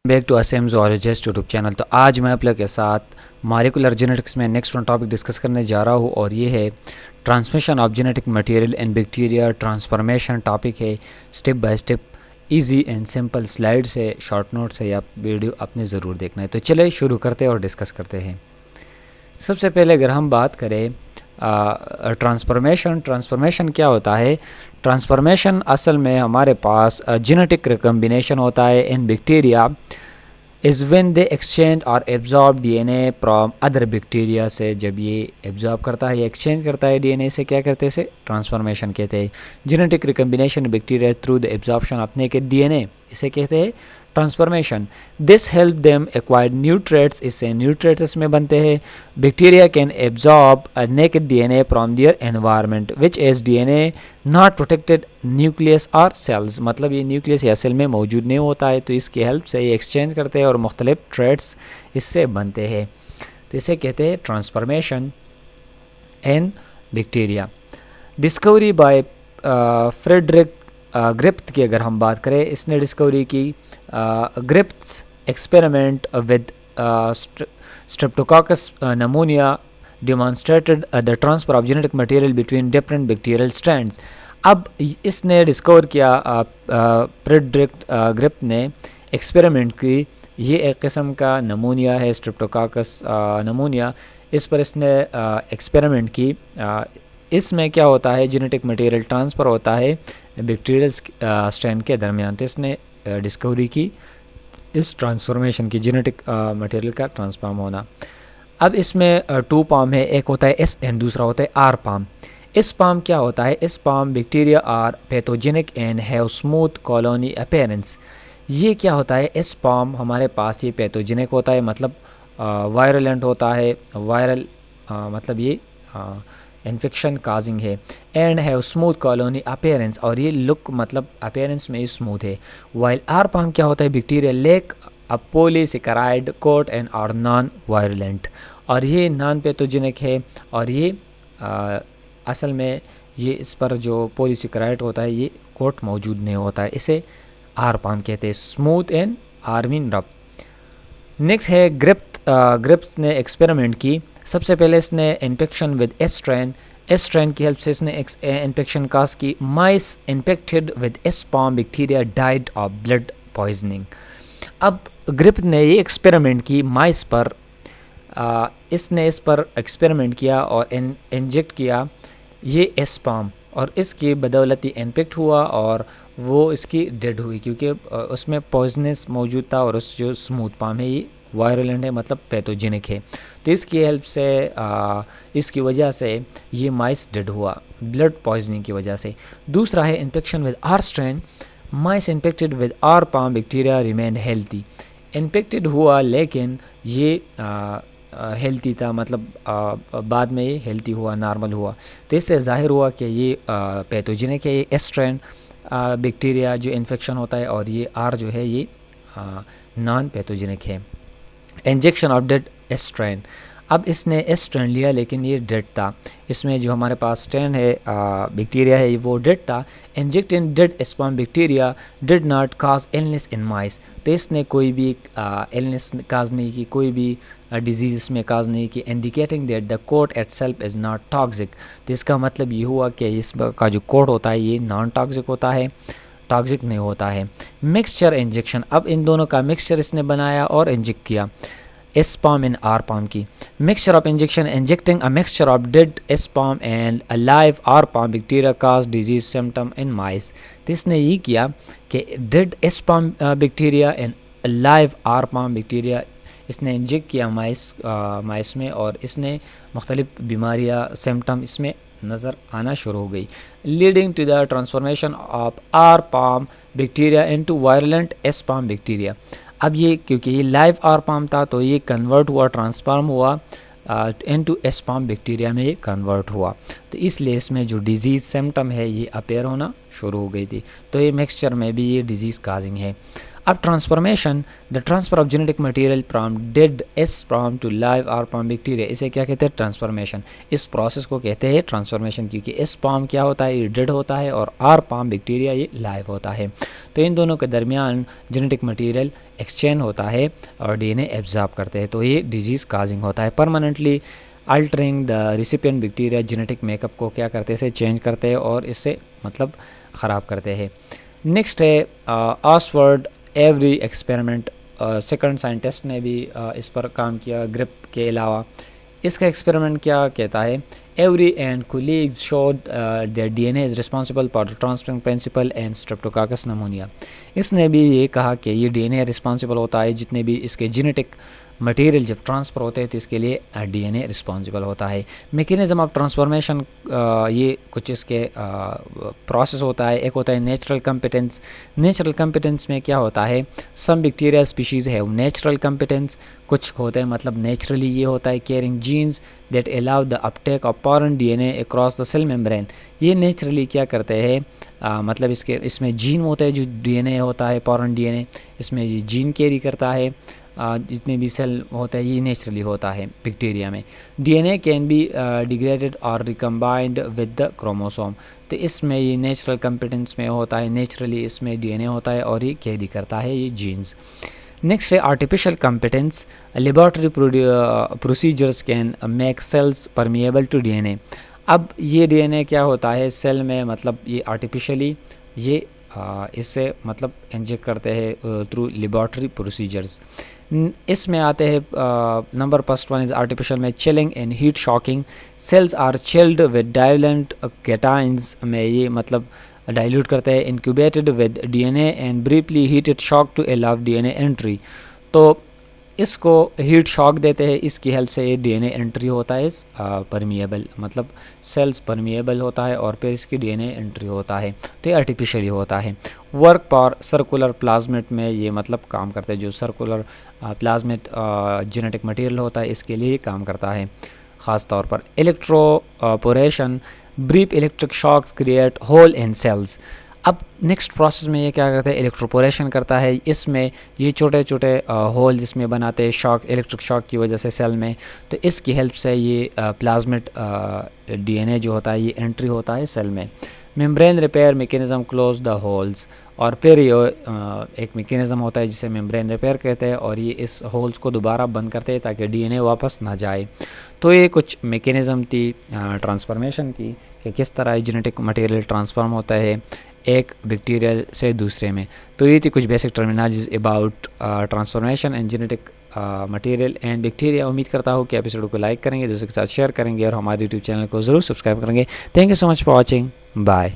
Back to Assam zoologist YouTube channel. तो आज मैं आप लोग के साथ मॉलिक्यूलर जेनेटिक्स में नेक्स्ट वन टॉपिक डिस्कस करने जा रहा हूँ और ये है transmission of genetic material in bacteria. Transformation topic है, step by step easy and simple slides है, शॉर्ट नोट्स है, या वीडियो अपने ज़रूर देखना है। तो चले शुरू करते हैं और डिस्कस करते हैं। सबसे पहले अगर हम बात करें ट्रांसफॉर्मेशन क्या होता है। ट्रांसफॉर्मेशन असल में हमारे पास जेनेटिक रिकम्बिनेशन होता है in bacteria is when they exchange और absorb DNA from other bacteria से। जब ये एब्जॉर्ब करता है या एक्सचेंज करता है डीएनए से, क्या करते हैं, इसे ट्रांसफॉर्मेशन कहते हैं। Genetic recombination bacteria through the absorption of naked DNA, इसे कहते हैं transformation. This help them acquire new traits, इससे न्यू ट्रेड्स इसमें बनते हैं। Bacteria can absorb naked DNA from their environment which is DNA not protected nucleus और cells, मतलब ये न्यूक्लियस या सेल में मौजूद नहीं होता है, तो इसकी हेल्प से ये एक्सचेंज करते हैं और मुख्तलिफ ट्रेड्स इससे बनते हैं। तो इसे कहते हैं transformation in bacteria. Discovery by Frederick Griffith की अगर हम बात करें, इसने डिस्कवरी की Griffith's experiment with Streptococcus pneumonia demonstrated the transfer of genetic material between different bacterial strands। अब इसने डिस्कवर किया फ्रेडरिक ग्रिप्थ ने एक्सपेरिमेंट की, ये एक किस्म का नमूनिया है स्ट्रेप्टोकाकस नमूनिया, इस पर इसने एक्सपेरिमेंट की। इसमें क्या होता है, जेनेटिक मटेरियल ट्रांसफ़र होता है बैक्टीरियल स्ट्रैंड के दरमियान। तो इसने डिस्कवरी की इस ट्रांसफॉर्मेशन की, जेनेटिक मटेरियल का ट्रांसफॉर्म होना। अब इसमें टू पाम है, एक होता है एस एंड दूसरा होता है आर पाम। इस पाम क्या होता है, S form bacteria are pathogenic and have smooth colony appearance. ये क्या होता है, इस पाम हमारे पास ये पैथोजेनिक होता है, मतलब वायरलेंट होता है, वायरल मतलब ये इन्फेक्शन काजिंग है। And have smooth colony appearance, और ये लुक मतलब अपीयरेंस में स्मूथ है। वाइल आर पाम क्या होता है, bacteria lack a polysaccharide coat and और नॉन वायरलेंट, और ये नॉन पैथोजेनिक है, और ये असल में ये इस पर जो पॉलीसेकेराइड होता है ये कोट मौजूद नहीं होता है, इसे आर पाम कहते हैं। स्मूथ एंड आर्मिन रब। नेक्स्ट है ग्रिप्थ ने एक्सपेरिमेंट की। सबसे पहले इसने इन्फेक्शन विद एस्ट्रेन की हेल्प से इसने इन्फेक्शन काज की। Mice infected with S palm bacteria died of blood poisoning. अब ग्रिप्थ ने ये एक्सपेरिमेंट की माइस पर, इसने इस पर एक्सपेरिमेंट किया और इंजेक्ट किया ये एस्पाम, और इसकी बदौलत इन्फेक्ट हुआ और वो इसकी डेड हुई, क्योंकि उसमें पॉइजनस मौजूद था और उस जो स्मूथ पाम है ये वायरलेंट है, मतलब पैथोजेनिक है। तो इसकी हेल्प से इसकी वजह से ये माइस डेड हुआ ब्लड पॉइजनिंग की वजह से। दूसरा है infection with R strain. Mice infected with R palm bacteria remain healthy. Infected हुआ लेकिन ये हेल्थी था, मतलब बाद में ये हेल्थी हुआ, नॉर्मल हुआ। तो इससे जाहिर हुआ कि ये पैथोजेनिक है, ये एस्ट्रेन बैक्टीरिया जो इन्फेक्शन होता है, और ये आर जो है ये नॉन पैथोजेनिक है। Injection of dead S strain. अब इसने एस्ट्रेन लिया लेकिन ये डेड था, इसमें जो हमारे पास स्ट्रेन है बैक्टीरिया है वो डेड था। Inject in dead sperm bacteria did not cause illness in mice. तो इसने कोई भी इलनेस काज नहीं की, कोई भी डिजीज इसमें काज नहीं की। Indicating that the coat itself is not toxic. तो इसका मतलब ये हुआ कि इसका जो कोट होता है ये नॉन टॉक्सिक होता है, टॉक्सिक नहीं होता है। Mixture injection. अब इन दोनों का मिक्सचर इसने बनाया और इंजेक्ट किया एस्पाम इन आर पाम की। Mixture of injection injecting a mixture of dead S palm and a live R palm bacteria cause disease symptom in mice. तो इसने ये किया कि dead S palm bacteria and live R palm bacteria इसने inject किया mice में, और इसने मुख्तलिफ बीमारियाँ सिम्टम इसमें नज़र आना शुरू हो गई, leading to the transformation of R palm bacteria into virulent S palm bacteria. अब ये क्योंकि ये लाइव आर पाम था तो ये कन्वर्ट हुआ, ट्रांसफॉर्म हुआ इनटू एस्पाम बैक्टीरिया में ये कन्वर्ट हुआ, तो इसलिए इसमें जो डिजीज़ सिम्टम है ये अपेयर होना शुरू हो गई थी। तो ये मिक्सचर में भी ये डिजीज़ काजिंग है। अब transformation, the transfer of genetic material from dead S form to live R form bacteria, इसे क्या कहते हैं? ट्रांसफॉर्मेशन। इस प्रोसेस को कहते हैं ट्रांसफॉर्मेशन, क्योंकि एस स्पर्म क्या होता है? ये डेड होता है, और आर स्पर्म बैक्टीरिया ये लाइव होता है। तो इन दोनों के दरमियान जेनेटिक मटेरियल एक्सचेंज होता है और डीएनए एब्जॉर्ब करते हैं, तो ये डिजीज़ काजिंग होता है। Permanently altering the recipient bacteria genetic makeup को क्या करते हैं? इसे चेंज करते हैं और इससे मतलब ख़राब करते हैं। नेक्स्ट है Oxford every experiment, second scientist ने भी इस पर काम किया ग्रिप के अलावा। इसका एक्सपेरिमेंट क्या कहता है? Avery and colleagues showed that DNA is responsible for the transferring principle and streptococcus pneumoniae. इसने भी ये कहा कि ये डीएनए रिस्पॉन्सिबल होता है, जितने भी इसके जेनेटिक मटेरियल जब ट्रांसफ़र होते हैं तो इसके लिए डीएनए रिस्पॉन्सिबल होता है। मैकेनिज़्म ऑफ ट्रांसफॉर्मेशन, ये कुछ इसके प्रोसेस होता है। एक होता है नेचुरल कंपिटेंस। नेचुरल कंपिटेंस में क्या होता है? Some bacteria species have natural competence, कुछ होते हैं मतलब नेचुरली ये होता है carrying genes that allow the uptake of foreign DNA across the cell membrane. ये नेचुरली क्या करते हैं? मतलब इसमें जीन होता है, जो डीएनए होता है फॉरेन डीएनए, इसमें ये जीन कैरी करता है। जितने भी सेल होता है ये नेचुरली होता है बैक्टीरिया में। डीएनए कैन बी डिग्रेडेड और रिकम्बाइंड विद द क्रोमोसोम, तो इसमें ये नेचुरल कंपिटेंस में होता है, नेचुरली इसमें डीएनए होता है और ये कैरी करता है ये जीन्स। नेक्स्ट है artificial competence. Laboratory procedures can make cells permeable to DNA. अब ये डीएनए क्या होता है सेल में, मतलब ये आर्टिफिशियली ये इससे मतलब इंजेक्ट करते हैं थ्रू लेबोरेटरी प्रोसीजर्स। इसमें आते हैं number first one is artificial में chilling and heat shocking. Cells are chilled with divalent cations, में ये मतलब डाइल्यूट करते हैं। Incubated with DNA and briefly heated shock to allow DNA entry, तो इसको हीट शॉक देते हैं, इसकी हेल्प से ये डीएनए एंट्री होता है परमिएबल, मतलब सेल्स परमिएबल होता है और फिर इसकी डीएनए एंट्री होता है, तो ये आर्टिफिशियली होता है। वर्क फॉर सर्कुलर प्लाज्मेट में ये मतलब काम करते हैं, जो सर्कुलर प्लाज्मेट जेनेटिक मटेरियल होता है इसके लिए काम करता है ख़ास तौर पर। Electroporation, brief electric shocks create hole in cells. अब नेक्स्ट प्रोसेस में ये क्या करता है? इलेक्ट्रोपोरेशन करता है, इसमें ये छोटे छोटे होल जिसमें बनाते हैं शॉक, इलेक्ट्रिक शॉक की वजह से सेल में, तो इसकी हेल्प से ये प्लाज्मेट डीएनए जो होता है ये एंट्री होता है सेल में। Membrane repair mechanism close the holes, और फिर ये एक मैकेनिज्म होता है जिसे मेम्ब्रेन रिपेयर कहते हैं, और ये इस होल्स को दोबारा बंद करते हैं ताकि डीएनए वापस ना जाए। तो ये कुछ मैकेनिज्म थी ट्रांसफॉर्मेशन की, कि किस तरह जेनेटिक मटेरियल ट्रांसफॉर्म होता है एक बैक्टीरियल से दूसरे में। तो ये थी कुछ basic terminologies about transformation and genetic material and bacteria. उम्मीद करता हूँ कि एपिसोड को लाइक करेंगे, दूसरे के साथ शेयर करेंगे और हमारे यूट्यूब चैनल को ज़रूर सब्सक्राइब करेंगे। Thank you so much for watching, bye.